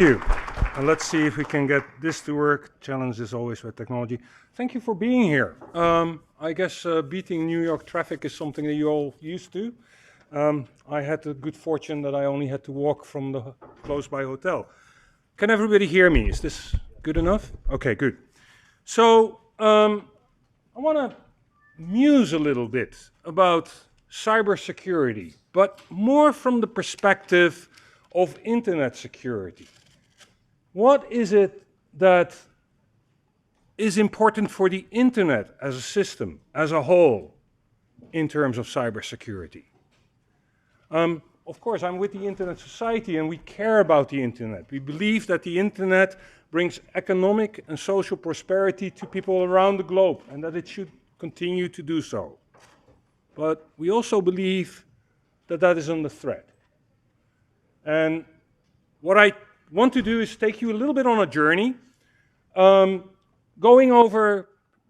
you. And let's see if we can get this to work. Challenge is always with technology. Thank you for being here. I guess beating New York traffic is something that you all used to. I had the good fortune that I only had to walk from the close by hotel. Can everybody hear me? Is this good enough? Okay, good. So I want to muse a little bit about cybersecurity, but more from the perspective of internet security. What is it that is important for the internet as a system, as a whole, in terms of cybersecurity? Of course, I'm with the Internet Society and we care about the internet. We believe that the internet brings economic and social prosperity to people around the globe and that it should continue to do so. But we also believe that that is under threat. And what I want to do is take you a little bit on a journey, going over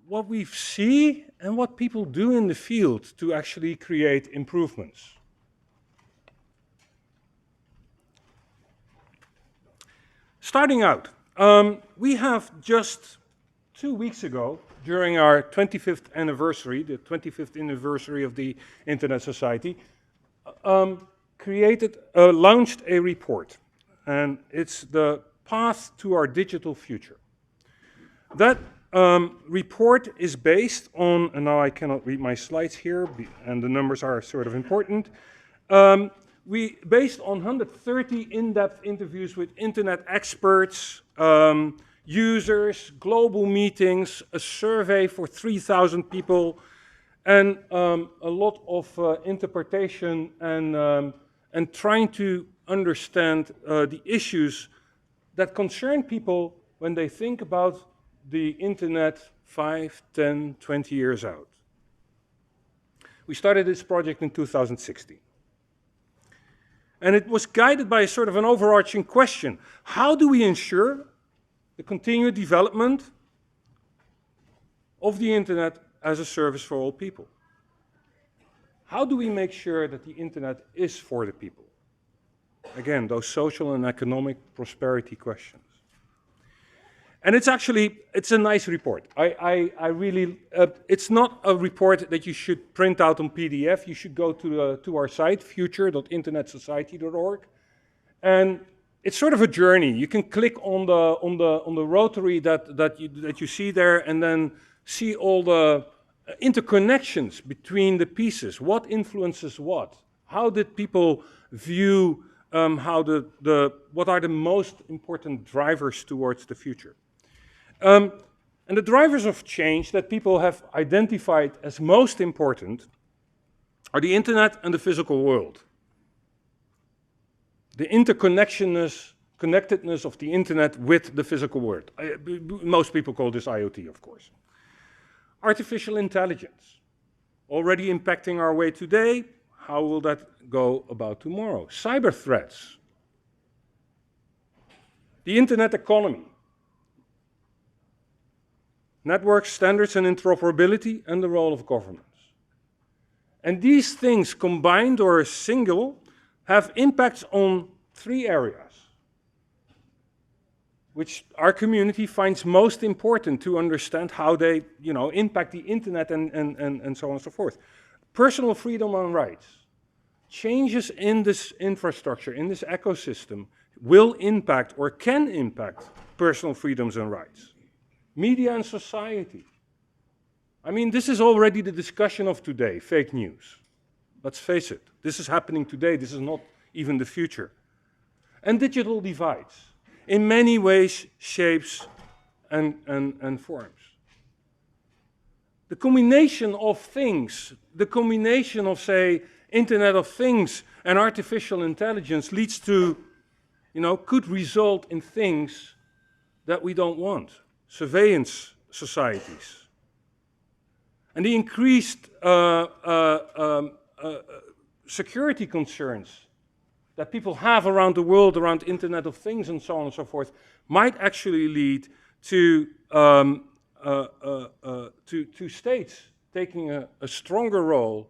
what we see and what people do in the field to actually create improvements. Starting out, we have just 2 weeks ago, during our 25th anniversary, the 25th anniversary of the Internet Society, launched a report. And it's the path to our digital future. That report is based on, and now I cannot read my slides here, and the numbers are sort of important. Based on 130 in-depth interviews with internet experts, users, global meetings, a survey for 3,000 people, and a lot of interpretation and trying to understand the issues that concern people when they think about the internet 5, 10, 20 years out. We started this project in 2016. And it was guided by a sort of an overarching question. How do we ensure the continued development of the internet as a service for all people? How do we make sure that the internet is for the people? Again, those social and economic prosperity questions. And it's a nice report. It's not a report that you should print out on PDF. You should go to our site, future.internetsociety.org. And it's sort of a journey. You can click on the rotary that you see there and then see all the interconnections between the pieces. What influences what? How did people view what are the most important drivers towards the future? And the drivers of change that people have identified as most important are the internet and the physical world. The connectedness of the internet with the physical world. Most people call this IoT, of course. Artificial intelligence, already impacting our way today. How will that go about tomorrow? Cyber threats. The internet economy. Network standards and interoperability and the role of governments. And these things combined or single have impacts on 3 areas, which our community finds most important to understand how they impact the internet and so on and so forth. Personal freedom and rights. Changes in this infrastructure, in this ecosystem, will impact or can impact personal freedoms and rights. Media and society. I mean, this is already the discussion of today, fake news. Let's face it, this is happening today, this is not even the future. And digital divides, in many ways, shapes, and forms. The combination of things, the combination of, say, Internet of Things and artificial intelligence leads to, could result in things that we don't want. Surveillance societies. And the increased security concerns that people have around the world, around Internet of Things and so on and so forth, might actually lead to states taking a stronger role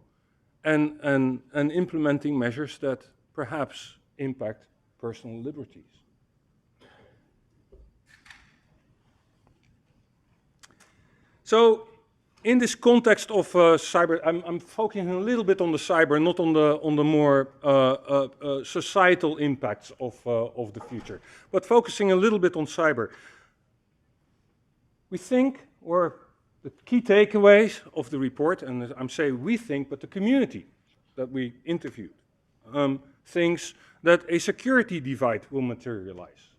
and implementing measures that perhaps impact personal liberties. So, in this context of cyber, I'm focusing a little bit on the cyber, not on the more societal impacts of the future, but focusing a little bit on cyber. We think, or the key takeaways of the report, and I'm saying we think, but the community that we interviewed thinks that a security divide will materialize.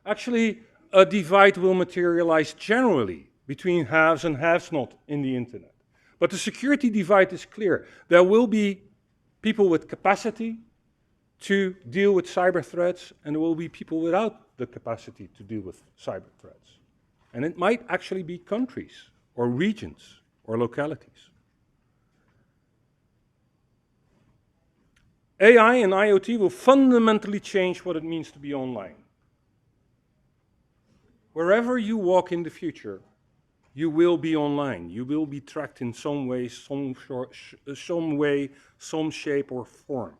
Actually, a divide will materialize generally between haves and haves not in the internet. But the security divide is clear. There will be people with capacity to deal with cyber threats, and there will be people without the capacity to deal with cyber threats. And it might actually be countries, or regions, or localities. AI and IoT will fundamentally change what it means to be online. Wherever you walk in the future, you will be online. You will be tracked in some way, some shape or form.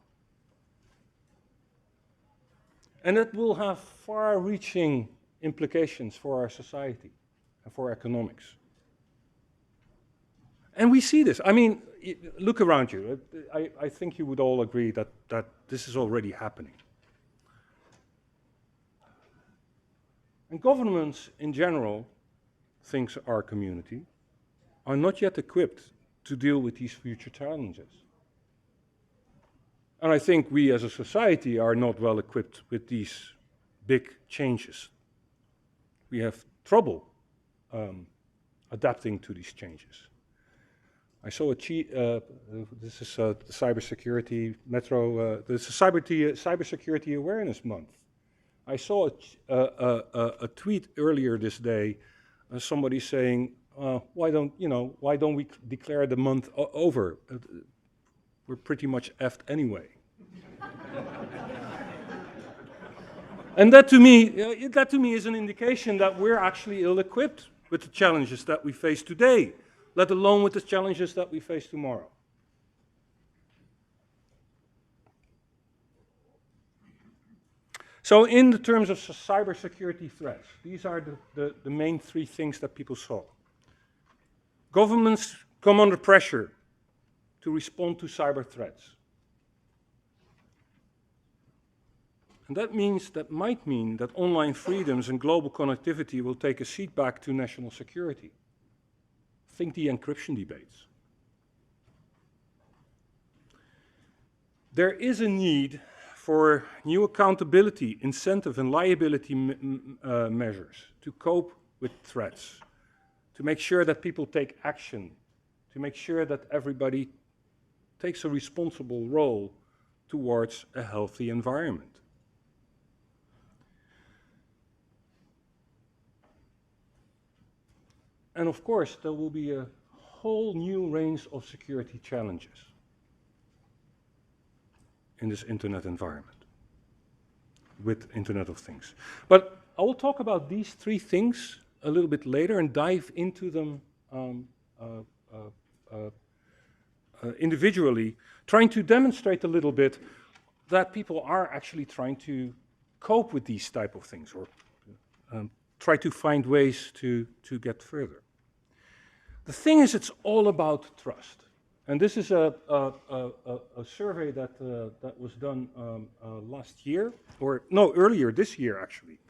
And that will have far-reaching implications for our society and for economics. And we see this. I mean, look around you. I think you would all agree that this is already happening. And governments in general, thinks our community, are not yet equipped to deal with these future challenges. And I think we as a society are not well equipped with these big changes. We have trouble adapting to these changes. I saw this is cybersecurity metro. This is cybersecurity awareness month. I saw a tweet earlier this day, somebody saying, "Why don't we declare the month over? We're pretty much effed anyway." And that to me is an indication that we're actually ill-equipped with the challenges that we face today, let alone with the challenges that we face tomorrow. So in the terms of cybersecurity threats, these are the main three things that people saw. Governments come under pressure to respond to cyber threats. And that might mean that online freedoms and global connectivity will take a seat back to national security. Think the encryption debates. There is a need for new accountability, incentive, and liability measures to cope with threats, to make sure that people take action, to make sure that everybody takes a responsible role towards a healthy environment. And of course, there will be a whole new range of security challenges in this internet environment, with Internet of Things. But I will talk about these three things a little bit later and dive into them individually, trying to demonstrate a little bit that people are actually trying to cope with these type of things, or try to find ways to get further. The thing is, it's all about trust. And this is a survey that was done last year, or no, earlier this year actually.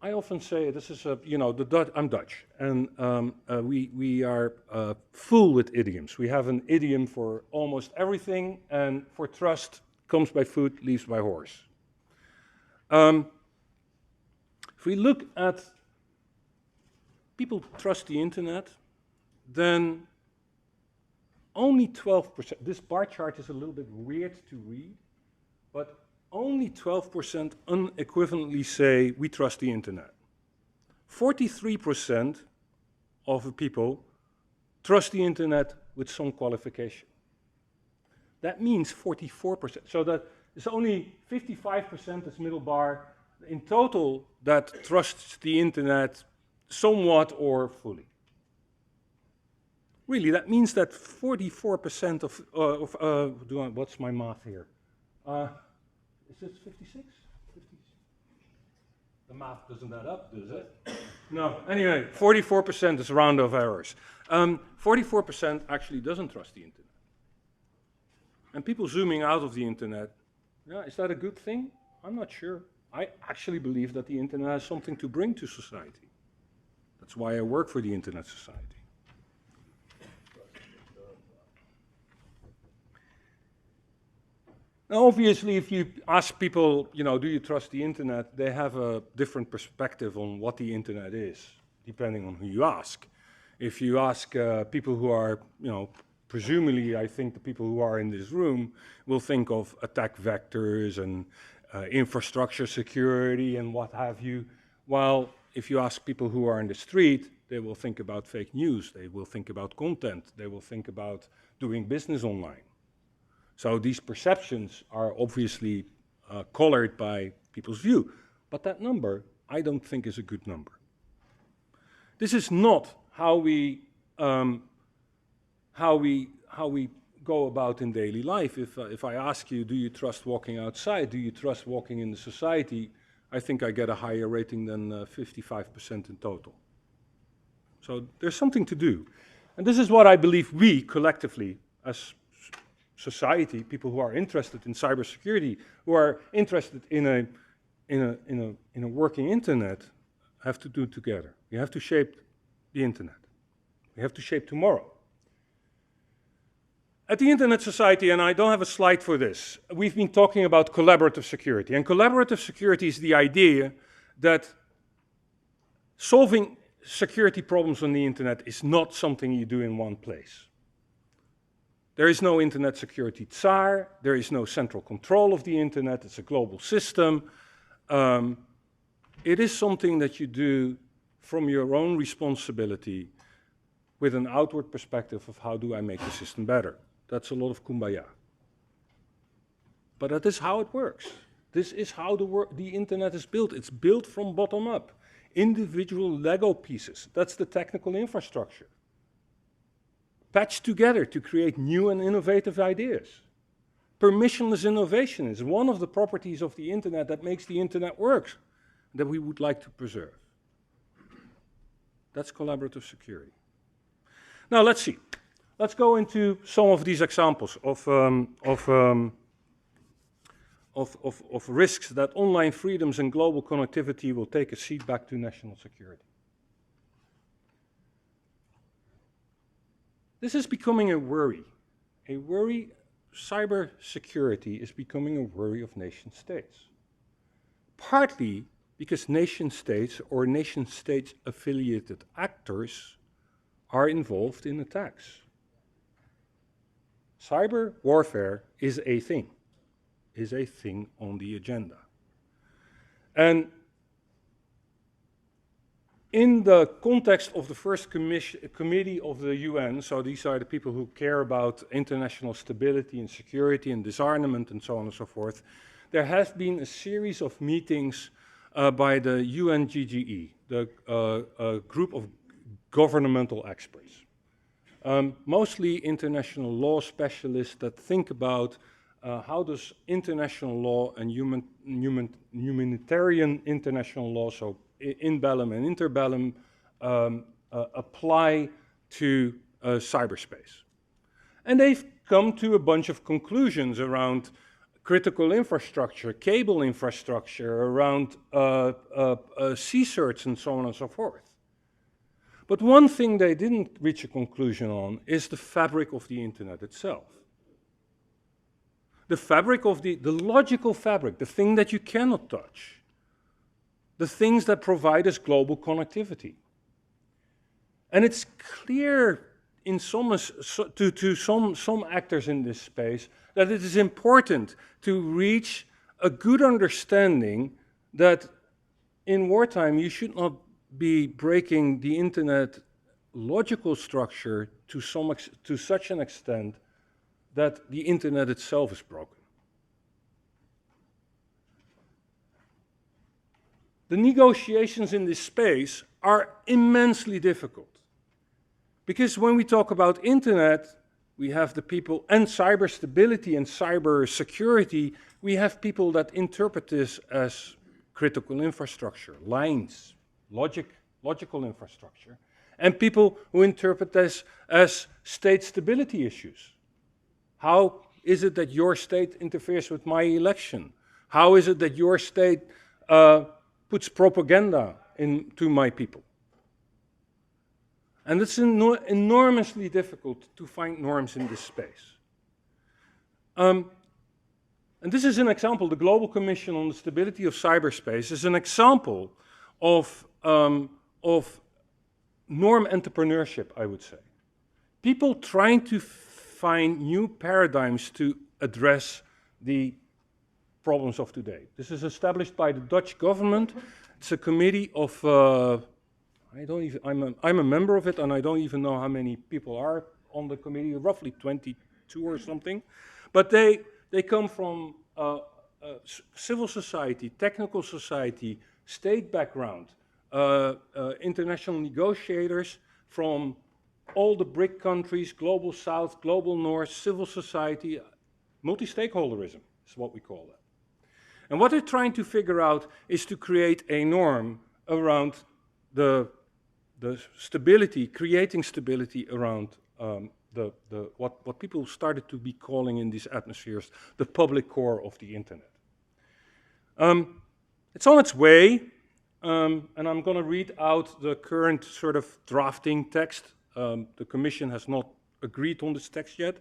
I often say this is I'm Dutch, and we are full with idioms. We have an idiom for almost everything, and for trust, comes by foot, leaves by horse. If we look at people trust the internet, then only 12%, this bar chart is a little bit weird to read, but only 12% unequivocally say we trust the internet. 43% of the people trust the internet with some qualification. That means 44%, so that it's only 55%, this middle bar, in total that trusts the internet somewhat or fully. Really, that means that 44% what's my math here? Is it 56? 50? The math doesn't add up, does it? No, anyway, 44% is round of errors. 44% actually doesn't trust the internet. And people zooming out of the internet, yeah, is that a good thing? I'm not sure. I actually believe that the internet has something to bring to society. That's why I work for the Internet Society. Now, obviously, if you ask people, you know, do you trust the internet, they have a different perspective on what the internet is, depending on who you ask. If you ask people who are, you know, presumably, I think the people who are in this room will think of attack vectors and infrastructure security and what have you, while if you ask people who are in the street, they will think about fake news, they will think about content, they will think about doing business online. So these perceptions are obviously colored by people's view. But that number, I don't think, is a good number. This is not how we go about in daily life. If I ask you, do you trust walking outside? Do you trust walking in the society? I think I get a higher rating than 55% in total. So there's something to do. And this is what I believe we collectively, as society, people who are interested in cybersecurity, who are interested in a working internet, have to do together. We have to shape the internet. We have to shape tomorrow. At the Internet Society, and I don't have a slide for this, we've been talking about collaborative security. And collaborative security is the idea that solving security problems on the internet is not something you do in one place. There is no internet security tsar, there is no central control of the internet, it's a global system. It is something that you do from your own responsibility with an outward perspective of how do I make the system better. That's a lot of kumbaya. But that is how it works. This is how the internet is built. It's built from bottom up. Individual Lego pieces, that's the technical infrastructure. Patched together to create new and innovative ideas. Permissionless innovation is one of the properties of the internet that makes the internet work, that we would like to preserve. That's collaborative security. Now let's see. Let's go into some of these examples of risks that online freedoms and global connectivity will take a seat back to national security. This is becoming a worry. A worry, cybersecurity is becoming a worry of nation states. Partly because nation states or nation states affiliated actors are involved in attacks. Cyber warfare is a thing on the agenda. And in the context of the first committee of the UN, so these are the people who care about international stability and security and disarmament and so on and so forth, there has been a series of meetings by the UNGGE, the group of governmental experts. Mostly international law specialists that think about how does international law and humanitarian international law, so in bellum and interbellum, apply to cyberspace. And they've come to a bunch of conclusions around critical infrastructure, cable infrastructure, around CSIRTs and so on and so forth. But one thing they didn't reach a conclusion on is the fabric of the internet itself. The fabric of the logical fabric, the thing that you cannot touch. The things that provide us global connectivity. And it's clear in some actors in this space that it is important to reach a good understanding that in wartime you should not be breaking the internet logical structure to such an extent that the internet itself is broken. The negotiations in this space are immensely difficult. Because when we talk about internet, we have the people, and cyber stability and cyber security, we have people that interpret this as critical infrastructure, lines, logic logical infrastructure, and people who interpret this as state stability issues. How is it that your state interferes with my election? How is it that your state puts propaganda into my people? And it's enormously difficult to find norms in this space. And this is an example. The Global Commission on the Stability of Cyberspace is an example of norm entrepreneurship, I would say. People trying to find new paradigms to address the problems of today. This is established by the Dutch government. It's a committee of, I'm a member of it, and I don't even know how many people are on the committee, roughly 22 or something. But they come from civil society, technical society, state background, international negotiators from all the BRIC countries, Global South, Global North, civil society, multi-stakeholderism is what we call that. And what they're trying to figure out is to create a norm around the stability, creating stability around what people started to be calling in these atmospheres the public core of the internet. It's on its way, and I'm going to read out the current sort of drafting text. The Commission has not agreed on this text yet.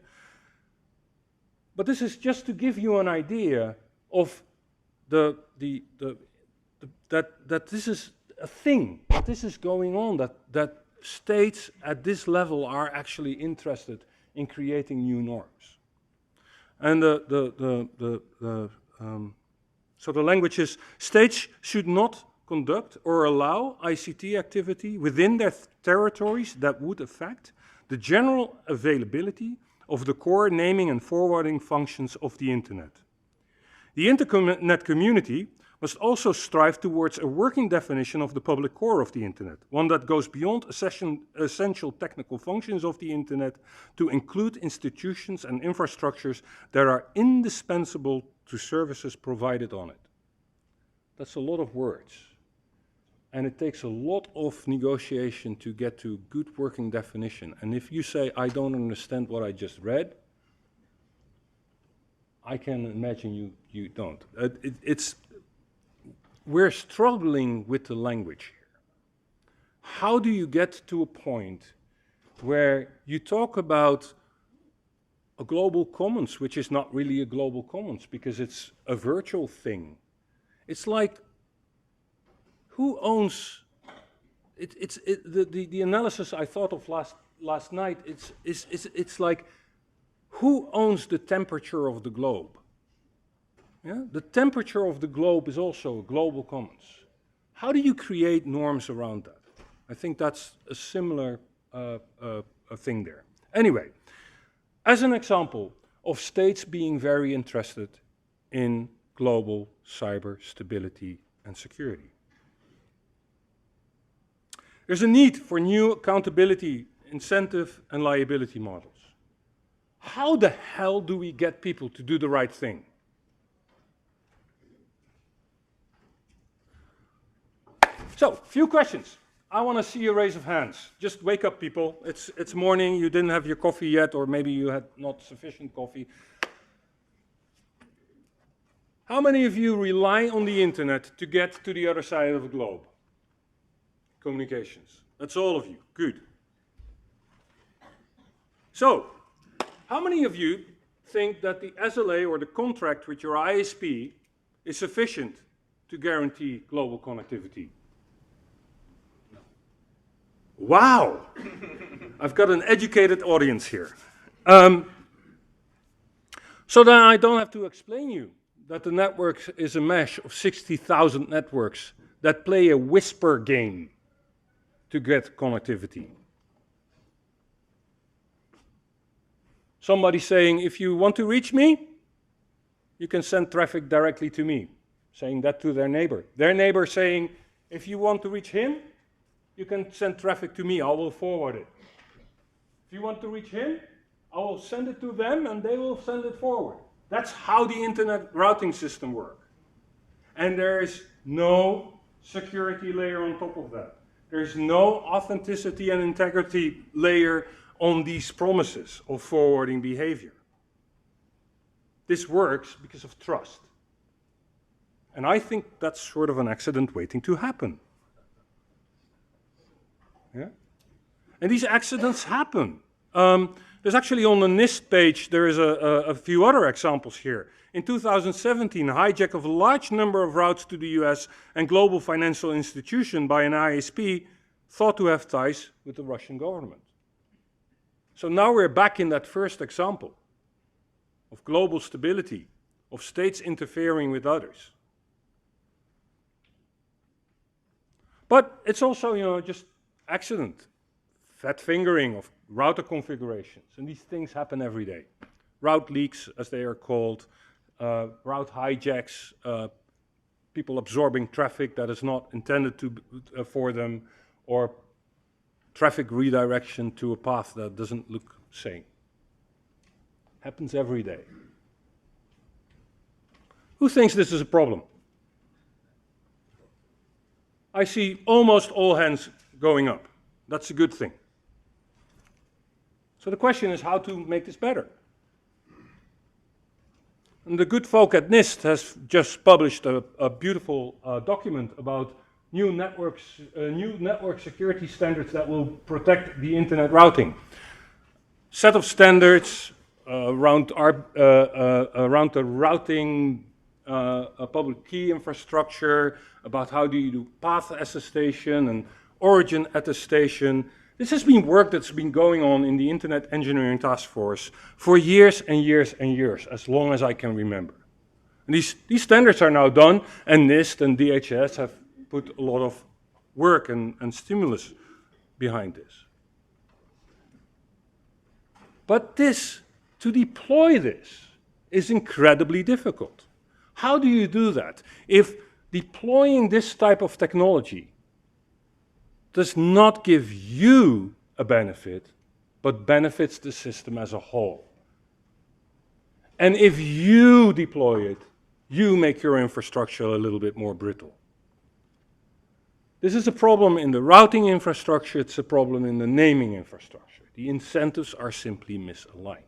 But this is just to give you an idea of that this is a thing, that this is going on, that states at this level are actually interested in creating new norms. And so the language is, states should not conduct or allow ICT activity within their territories that would affect the general availability of the core naming and forwarding functions of the internet. The internet community must also strive towards a working definition of the public core of the internet, one that goes beyond essential technical functions of the internet to include institutions and infrastructures that are indispensable to services provided on it. That's a lot of words. And it takes a lot of negotiation to get to good working definition. And if you say, I don't understand what I just read, I can imagine you don't. We're struggling with the language here. How do you get to a point where you talk about a global commons, which is not really a global commons because it's a virtual thing? It's like, who owns the analysis I thought of last night? It's like, who owns the temperature of the globe? Yeah? The temperature of the globe is also a global commons. How do you create norms around that? I think that's a similar thing there. Anyway, as an example of states being very interested in global cyber stability and security. There's a need for new accountability, incentive, and liability models. How the hell do we get people to do the right thing? So, few questions. I want to see a raise of hands. Just wake up, people. It's morning, you didn't have your coffee yet, or maybe you had not sufficient coffee. How many of you rely on the internet to get to the other side of the globe? Communications. That's all of you. Good. So, how many of you think that the SLA or the contract with your ISP is sufficient to guarantee global connectivity? No. Wow! I've got an educated audience here. So then I don't have to explain you that the network is a mesh of 60,000 networks that play a whisper game to get connectivity. Somebody saying, if you want to reach me, you can send traffic directly to me, saying that to their neighbor. Their neighbor saying, if you want to reach him, you can send traffic to me, I will forward it. If you want to reach him, I will send it to them and they will send it forward. That's how the internet routing system works. And there is no security layer on top of that. There's no authenticity and integrity layer on these promises of forwarding behavior. This works because of trust. And I think that's sort of an accident waiting to happen. Yeah? And these accidents happen. There's actually on the NIST page, there is a few other examples here. In 2017, hijack of a large number of routes to the US and global financial institution by an ISP thought to have ties with the Russian government. So now we're back in that first example of global stability, of states interfering with others. But it's also, just accident, fat fingering of router configurations, and these things happen every day. Route leaks, as they are called, route hijacks, people absorbing traffic that is not intended for them, or traffic redirection to a path that doesn't look sane. Happens every day. Who thinks this is a problem? I see almost all hands going up. That's a good thing. So the question is how to make this better. And the good folk at NIST has just published a beautiful document about new network security standards that will protect the internet routing. Set of standards around the routing, public key infrastructure, about how do you do path attestation and origin attestation. This has been work that's been going on in the Internet Engineering Task Force for years and years and years, as long as I can remember. And these standards are now done, and NIST and DHS have put a lot of work and stimulus behind this. But to deploy this is incredibly difficult. How do you do that if deploying this type of technology does not give you a benefit, but benefits the system as a whole? And if you deploy it, you make your infrastructure a little bit more brittle. This is a problem in the routing infrastructure, it's a problem in the naming infrastructure. The incentives are simply misaligned.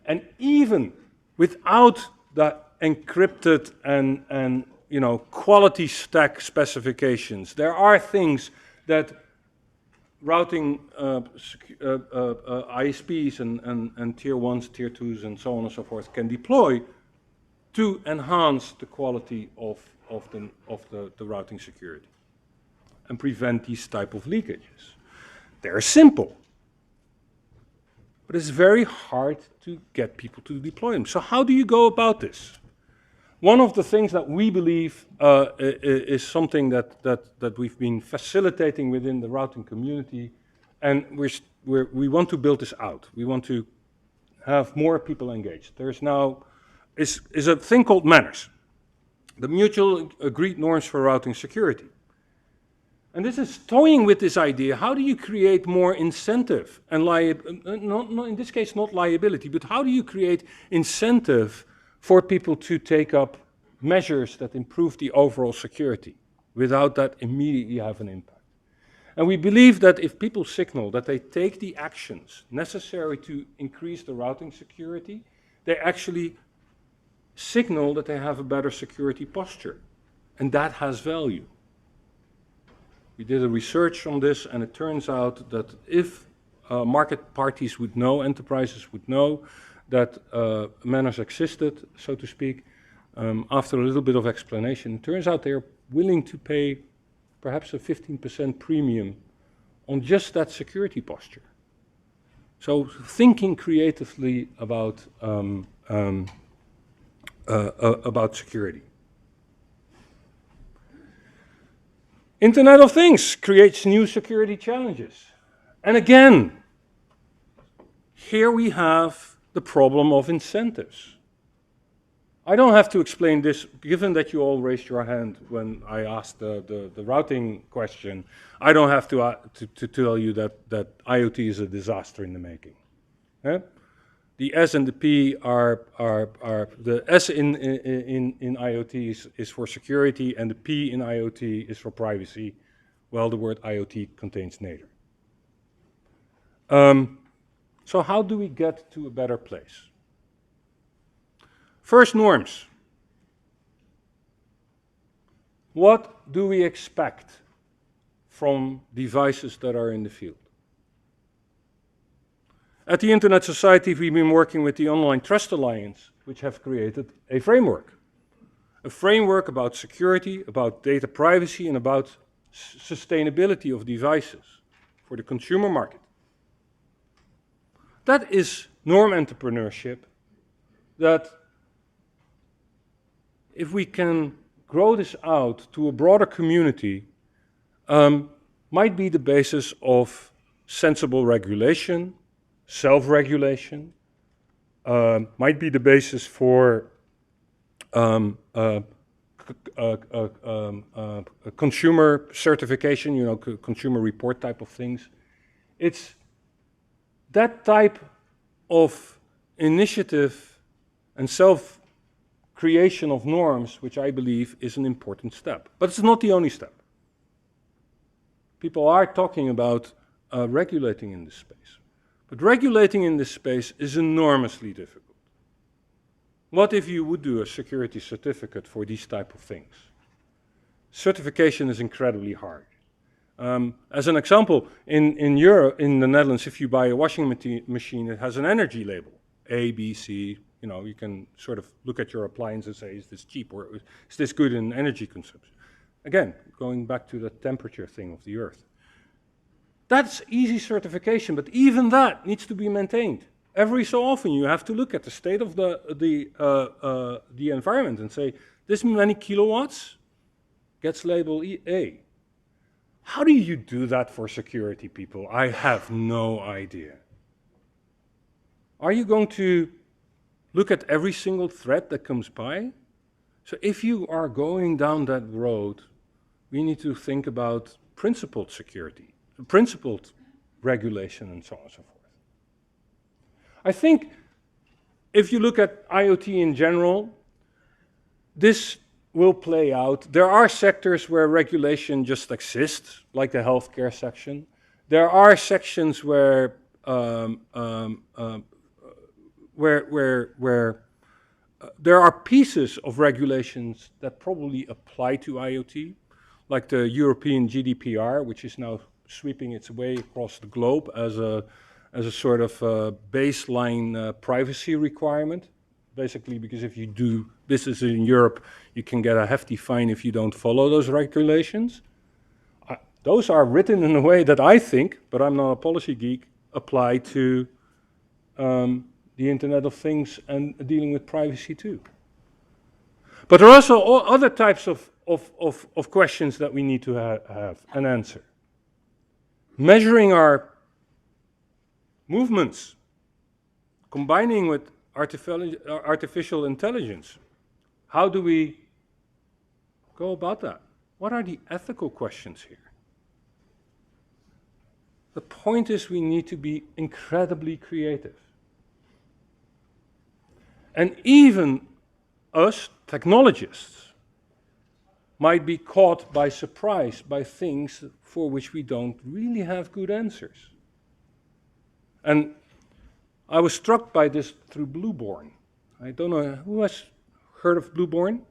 And even without the encrypted and quality stack specifications, there are things that routing ISPs and tier 1s, tier 2s, and so on and so forth can deploy to enhance the quality of the routing security and prevent these type of leakages. They're simple, but it's very hard to get people to deploy them. So how do you go about this? One of the things that we believe is something that we've been facilitating within the routing community, and we want to build this out. We want to have more people engaged. There's now is a thing called manners, the mutual agreed norms for routing security. And this is toying with this idea, how do you create more incentive and in this case not liability, but how do you create incentive for people to take up measures that improve the overall security without that immediately have an impact? And we believe that if people signal that they take the actions necessary to increase the routing security, they actually signal that they have a better security posture, and that has value. We did a research on this, and it turns out that if market parties would know, enterprises would know that manners existed, so to speak, after a little bit of explanation, it turns out they're willing to pay perhaps a 15% premium on just that security posture. So thinking creatively about security. Internet of Things creates new security challenges. And again, here we have the problem of incentives. I don't have to explain this, given that you all raised your hand when I asked the routing question. I don't have to tell you that IoT is a disaster in the making. Yeah? The S and the P are the S in IoT is for security, and the P in IoT is for privacy, Well, the word IoT contains neither. So how do we get to a better place? First, norms. What do we expect from devices that are in the field? At the Internet Society, we've been working with the Online Trust Alliance, which have created a framework about security, about data privacy, and about sustainability of devices for the consumer market. That is norm entrepreneurship that, if we can grow this out to a broader community, might be the basis of sensible regulation, self-regulation, might be the basis for consumer certification, consumer report type of things. It's that type of initiative and self-creation of norms, which I believe is an important step. But it's not the only step. People are talking about regulating in this space. But regulating in this space is enormously difficult. What if you would do a security certificate for these type of things? Certification is incredibly hard. As an example, in Europe, in the Netherlands, if you buy a washing machine, it has an energy label, A, B, C. You can sort of look at your appliance and say, is this cheap or is this good in energy consumption? Again, going back to the temperature thing of the Earth. That's easy certification, but even that needs to be maintained. Every so often you have to look at the state of the environment and say, this many kilowatts gets label A. How do you do that for security people? I have no idea. Are you going to look at every single threat that comes by? So if you are going down that road, we need to think about principled security, principled regulation, and so on and so forth. I think if you look at IoT in general, this will play out. There are sectors where regulation just exists, like the healthcare section. There are sections where there are pieces of regulations that probably apply to IoT, like the European GDPR, which is now sweeping its way across the globe as a sort of baseline privacy requirement. Basically, because if you do business in Europe, you can get a hefty fine if you don't follow those regulations. Those are written in a way that I think, but I'm not a policy geek, apply to the Internet of Things and dealing with privacy too. But there are also other types of questions that we need to have an answer. Measuring our movements, combining with artificial intelligence. How do we go about that? What are the ethical questions here? The point is we need to be incredibly creative. And even us, technologists, might be caught by surprise by things for which we don't really have good answers. And I was struck by this through Blueborn. I don't know, who has heard of Blueborn?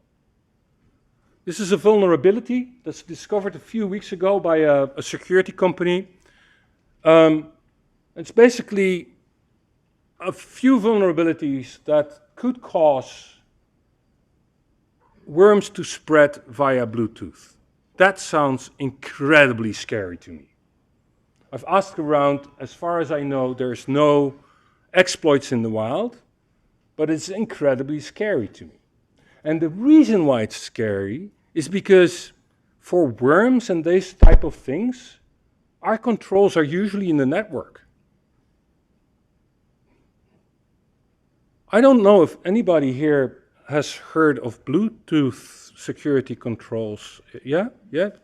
This is a vulnerability that's discovered a few weeks ago by a security company. It's basically a few vulnerabilities that could cause worms to spread via Bluetooth. That sounds incredibly scary to me. I've asked around, as far as I know, there's no exploits in the wild, but it's incredibly scary to me. And the reason why it's scary is because for worms and these type of things, our controls are usually in the network. I don't know if anybody here has heard of Bluetooth security controls. Yeah?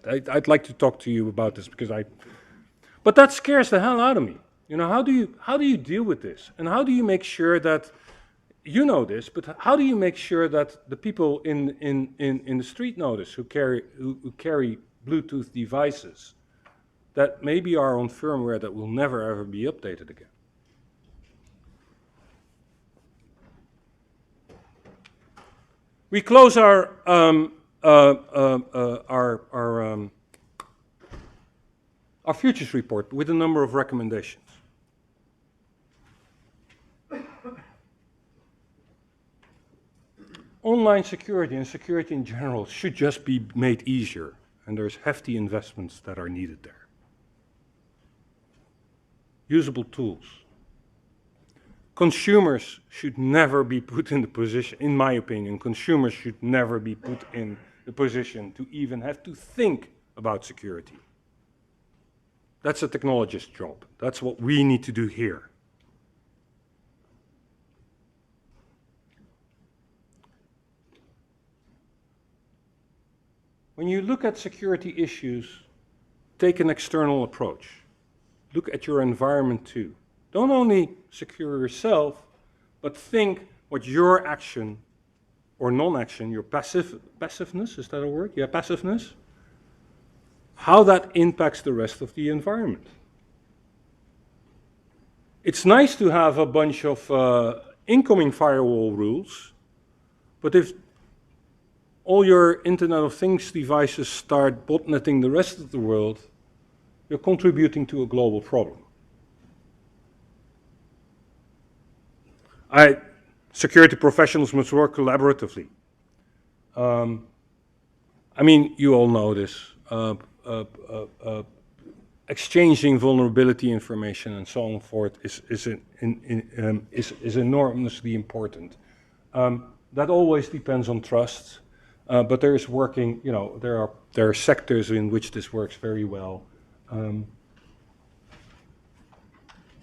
I'd like to talk to you about this because but that scares the hell out of me. How do you deal with this? And how do you make sure that, you know this, but how do you make sure that the people in the street know this, who carry Bluetooth devices? that maybe are on firmware that will never ever be updated again. We close our futures report with a number of recommendations. Online security and security in general should just be made easier, and there's hefty investments that are needed there. Usable tools. Consumers should never be put in the position, in my opinion, consumers should never be put in the position to even have to think about security. That's a technologist's job. That's what we need to do here. When you look at security issues, take an external approach. Look at your environment too. Don't only secure yourself, but think what your action or non-action, your passiveness, is that a word? Yeah, passiveness. How that impacts the rest of the environment. It's nice to have a bunch of incoming firewall rules, but if all your Internet of Things devices start botnetting the rest of the world, you're contributing to a global problem. Security professionals must work collaboratively. I mean, you all know this. Exchanging vulnerability information and so on and forth is enormously important. That always depends on trust, but there is working, you know, there are sectors in which this works very well.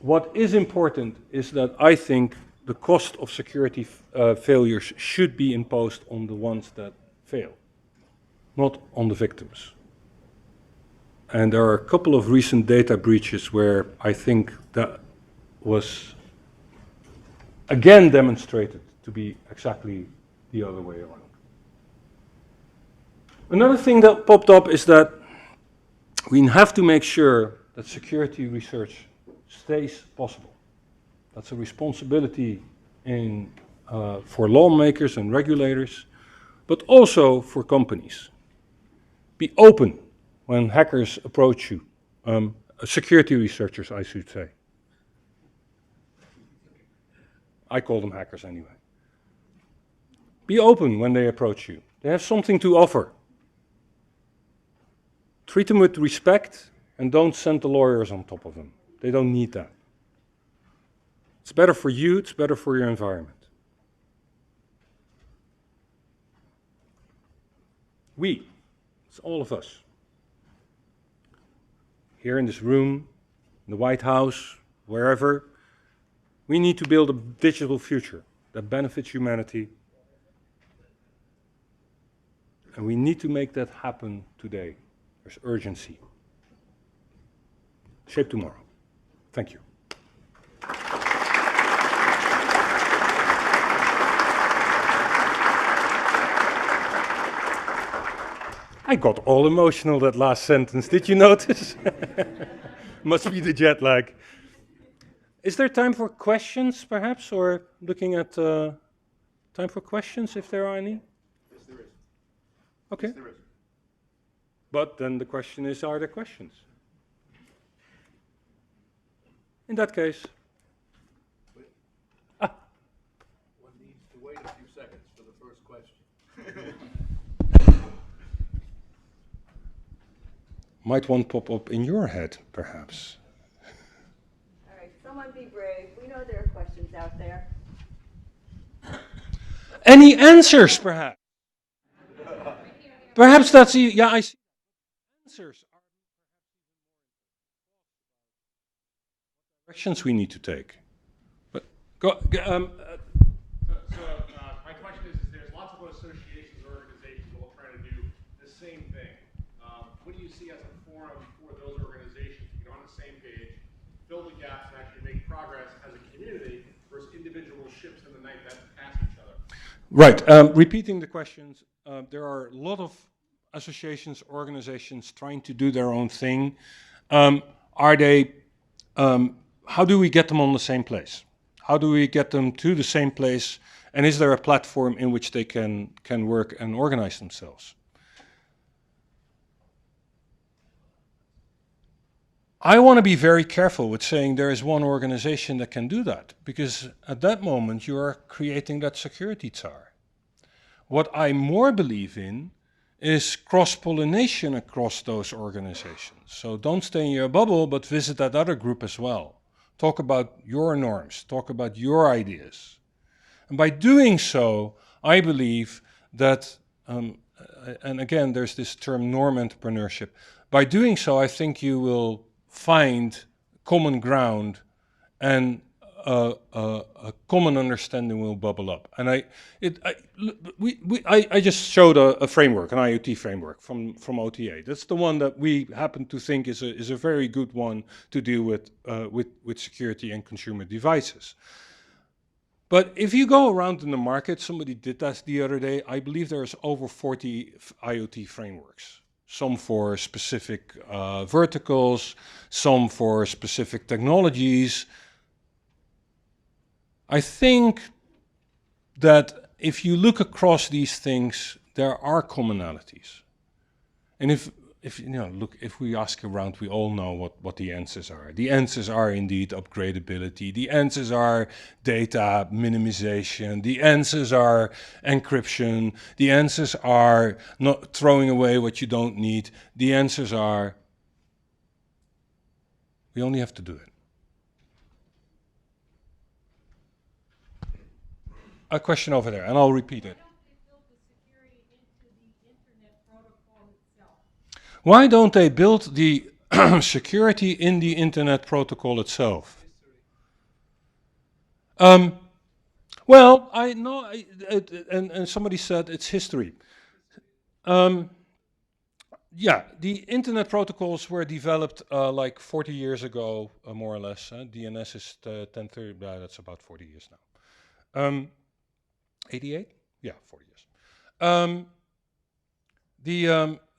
What is important is that I think the cost of security failures should be imposed on the ones that fail, not on the victims. And there are a couple of recent data breaches where I think that was again demonstrated to be exactly the other way around. Another thing that popped up is that we have to make sure that security research stays possible. That's a responsibility for lawmakers and regulators, but also for companies. Be open when hackers approach you, security researchers, I should say. I call them hackers anyway. Be open when they approach you. They have something to offer. Treat them with respect and don't send the lawyers on top of them. They don't need that. It's better for you, it's better for your environment. We, it's all of us. Here in this room, in the White House, wherever, we need to build a digital future that benefits humanity. And we need to make that happen today. There's urgency. Shape tomorrow. Thank you. I got all emotional that last sentence. Did you notice? Must be the jet lag. Is there time for questions, perhaps, or looking at time for questions, if there are any? Yes, there is. Okay. Yes, there is. But then the question is, are there questions? In that case. One needs to wait a few seconds for the first question. Might one pop up in your head, perhaps? All right, someone be brave. We know there are questions out there. Any answers, perhaps? Perhaps that's yeah. I see. Answers are directions we need to take. But go. My question is there's lots of associations or organizations all trying to do the same thing. What do you see as a forum for those organizations to get on the same page, fill the gaps, and actually make progress as a community versus individual ships in the night that pass each other? Right. Repeating the questions, there are a lot of associations, organizations trying to do their own thing. Are they? How do we get them on the same place? How do we get them to the same place? And is there a platform in which they can work and organize themselves? I want to be very careful with saying there is one organization that can do that, because at that moment you are creating that security tsar. What I more believe in is cross-pollination across those organizations. So don't stay in your bubble, but visit that other group as well. Talk about your norms, talk about your ideas. And by doing so, I believe that, and again, there's this term norm entrepreneurship. By doing so, I think you will find common ground, and a common understanding will bubble up. And I just showed a framework, an IoT framework from OTA. That's the one that we happen to think is a very good one to deal with security and consumer devices. But if you go around in the market, somebody did that the other day, I believe there's over 40 IoT frameworks. Some for specific verticals, some for specific technologies. I think that if you look across these things, there are commonalities. And if you know, look, if we ask around, we all know what the answers are. The answers are indeed upgradability. The answers are data minimization. The answers are encryption. The answers are not throwing away what you don't need. The answers are, we only have to do it. A question over there, and I'll repeat it. Why don't they build the security in the internet protocol itself? Well, I know, and somebody said it's history. Yeah, the internet protocols were developed like 40 years ago, more or less. DNS is 1030, that's about 40 years now. 88? Yeah, 40 years.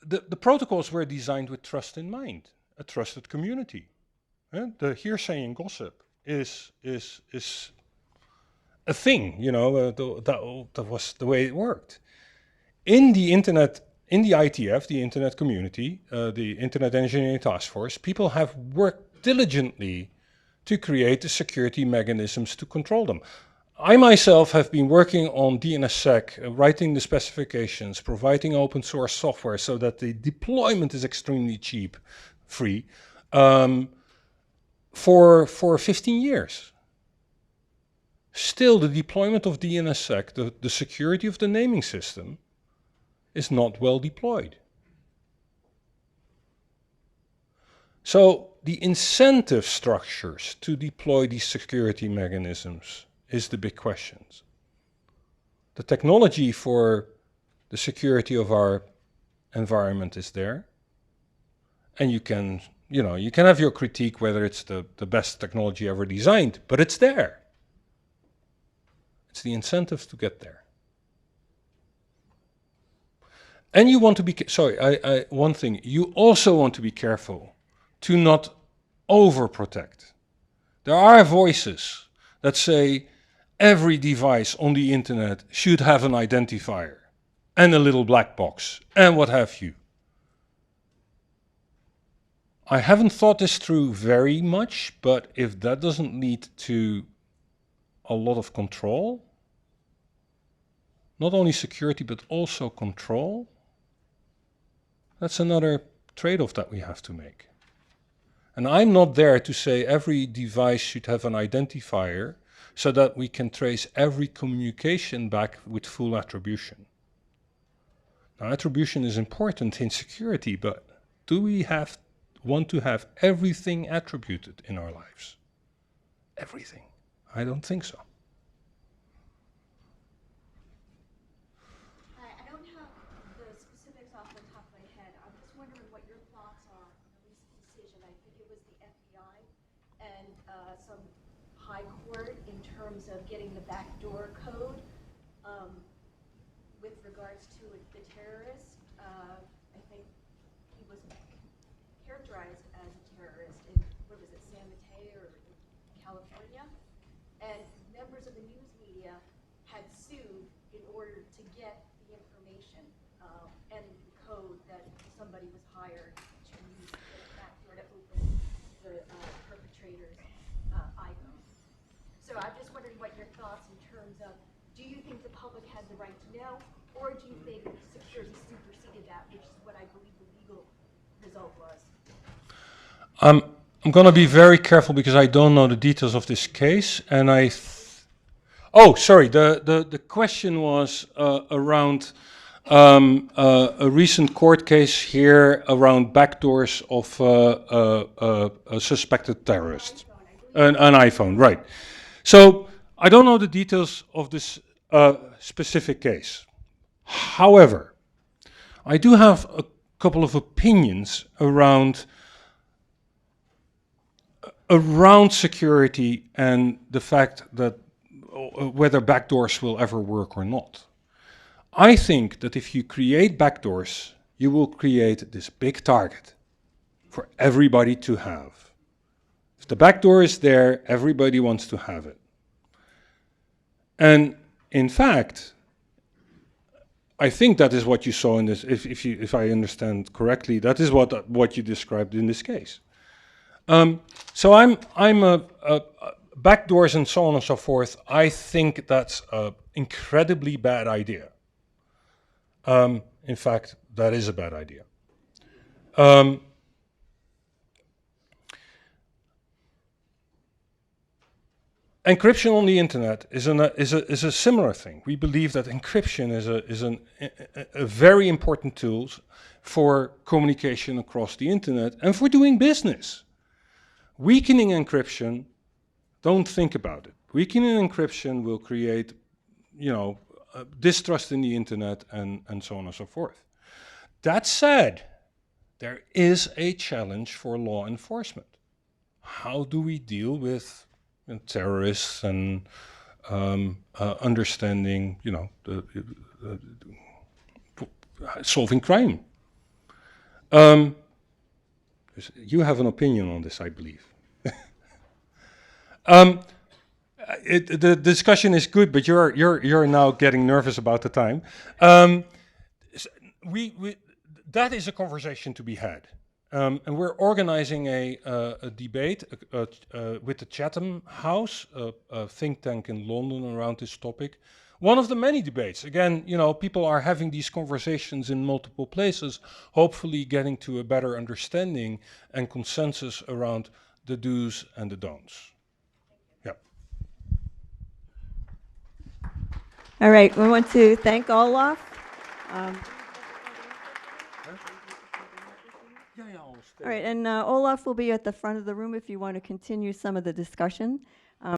The protocols were designed with trust in mind, a trusted community. The hearsay and gossip is a thing, you know, that was the way it worked. In the internet, in the ITF, the internet community, the Internet Engineering Task Force, people have worked diligently to create the security mechanisms to control them. I myself have been working on DNSSEC, writing the specifications, providing open source software so that the deployment is extremely cheap, free, for 15 years. Still, the deployment of DNSSEC, the security of the naming system, is not well deployed. So the incentive structures to deploy these security mechanisms is the big question. The technology for the security of our environment is there. And you can have your critique whether it's the best technology ever designed, but it's there. It's the incentives to get there. And you want to be, one thing, you also want to be careful to not overprotect. There are voices that say every device on the internet should have an identifier and a little black box and what have you. I haven't thought this through very much, but if that doesn't lead to a lot of control, not only security but also control, that's another trade-off that we have to make. And I'm not there to say every device should have an identifier so that we can trace every communication back with full attribution. Now, attribution is important in security, but do we want to have everything attributed in our lives? Everything? I don't think so. I don't have the specifics off the top of my head. I'm just wondering what your thoughts are on a recent decision. I think it was the FBI and some high court in terms of getting the backdoor code with regards to the terrorist. I think he was characterized as a terrorist. San Mateo or California, and members of the news media had sued in order to get the information and the code that somebody was hired to use the backdoor to open the perpetrator's iPhone. So I'm just wondering what your thoughts in terms of, do you think the public had the right to know, or do you think security superseded that, which is what I believe the legal result was? I'm going to be very careful because I don't know the details of this case, and oh, sorry. The question was around a recent court case here around backdoors of a suspected terrorist, an iPhone, right? So I don't know the details of this specific case. However, I do have a couple of opinions around security and the fact that whether backdoors will ever work or not. I think that if you create backdoors, you will create this big target for everybody to have. If the backdoor is there, everybody wants to have it. And in fact, I think that is what you saw in this, if I understand correctly, that is what you described in this case. So I'm backdoors and so on and so forth. I think that's an incredibly bad idea. In fact, that is a bad idea. Encryption on the internet is a similar thing. We believe that encryption is a very important tool for communication across the internet and for doing business. Weakening encryption, don't think about it. Weakening encryption will create, distrust in the internet and so on and so forth. That said, there is a challenge for law enforcement. How do we deal with terrorists and understanding, solving crime? You have an opinion on this, I believe. The discussion is good, but you're now getting nervous about the time. That is a conversation to be had, and we're organizing a debate with the Chatham House, a think tank in London, around this topic. One of the many debates. Again, people are having these conversations in multiple places, hopefully getting to a better understanding and consensus around the do's and the don'ts. Yeah. All right, we want to thank Olaf. All right, and Olaf will be at the front of the room if you want to continue some of the discussion.